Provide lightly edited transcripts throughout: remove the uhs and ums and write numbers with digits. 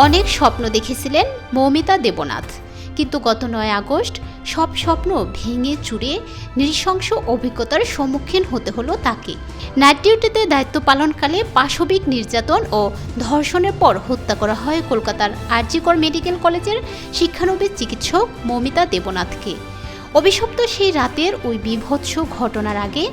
অনেক স্বপ্ন দেখেছিলেন মৌমিতা দেবনাথ, কিন্তু গত ৯ আগস্ট সব স্বপ্ন ভেঙে চুরে নৃশংস অভিজ্ঞতার সম্মুখীন হতে হলো তাকে। নাইট ডিউটিতে দায়িত্ব পালনকালে পাশবিক নির্যাতন ও ধর্ষণের পর হত্যা করা হয় কলকাতার আর.জি. কর মেডিকেল কলেজের শিক্ষানবিশ চিকিৎসক মৌমিতা দেবনাথকে। অভিশপ্ত সেই রাতের ওই বীভৎস ঘটনার আগে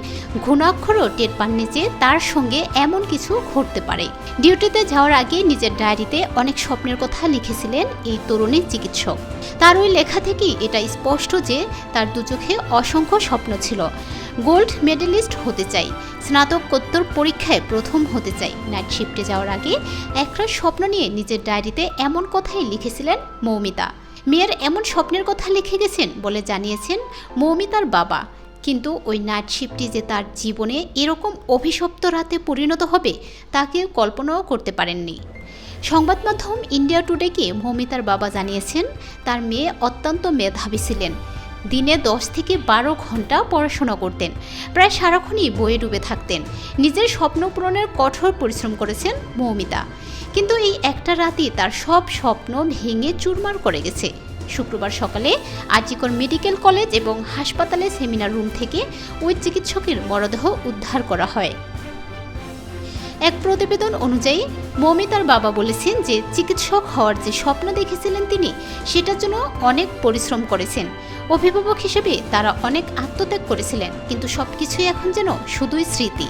ঘুণাক্ষরও টের পাননি যে তার সঙ্গে এমন কিছু ঘটতে পারে। ডিউটিতে যাওয়ার আগে নিজের ডায়েরিতে অনেক স্বপ্নের কথা লিখেছিলেন এই তরুণী চিকিৎসক। তার ওই লেখা থেকেই এটা স্পষ্ট যে তার দুচোখে অসংখ্য স্বপ্ন ছিল। গোল্ড মেডেলিস্ট হতে চাই, স্নাতকোত্তর পরীক্ষায় প্রথম হতে চাই। নাইট শিফটে যাওয়ার আগে একটা স্বপ্ন নিয়ে নিজের ডায়েরিতে এমন কথাই লিখেছিলেন মৌমিতা। মেয়ের এমন স্বপ্নের কথা লিখে গেছেন বলে জানিয়েছেন মৌমিতার বাবা। কিন্তু ওই নাইট শিফটটি যে তার জীবনে এরকম অভিশপ্ত রাতে পরিণত হবে তা কেউ কল্পনাও করতে পারেননি। সংবাদ মাধ্যম ইন্ডিয়া টুডেকে মৌমিতার বাবা জানিয়েছেন তার মেয়ে অত্যন্ত মেধাবী ছিলেন। দিনে 10 থেকে 12 ঘন্টা পড়াশোনা করতেন, প্রায় সারাক্ষণই বইয়ে ডুবে থাকতেন। নিজের স্বপ্ন পূরণের কঠোর পরিশ্রম করেছেন মৌমিতা, কিন্তু এই একটা রাতই তার সব স্বপ্ন ভেঙে চুরমার করে গেছে। শুক্রবার সকালে আর.জি. কর মেডিকেল কলেজ এবং হাসপাতালের সেমিনার রুম থেকে ওই চিকিৎসকের মরদেহ উদ্ধার করা হয়। এক প্রতিবেদন অনুযায়ী মৌমিতার বাবা বলেছেন যে চিকিৎসক হওয়ার যে স্বপ্ন দেখেছিলেন তিনি সেটার জন্য অনেক পরিশ্রম করেছেন। অভিভাবক হিসেবে তারা অনেক আত্মত্যাগ করেছিলেন, কিন্তু সবকিছুই এখন যেন শুধুই স্মৃতি।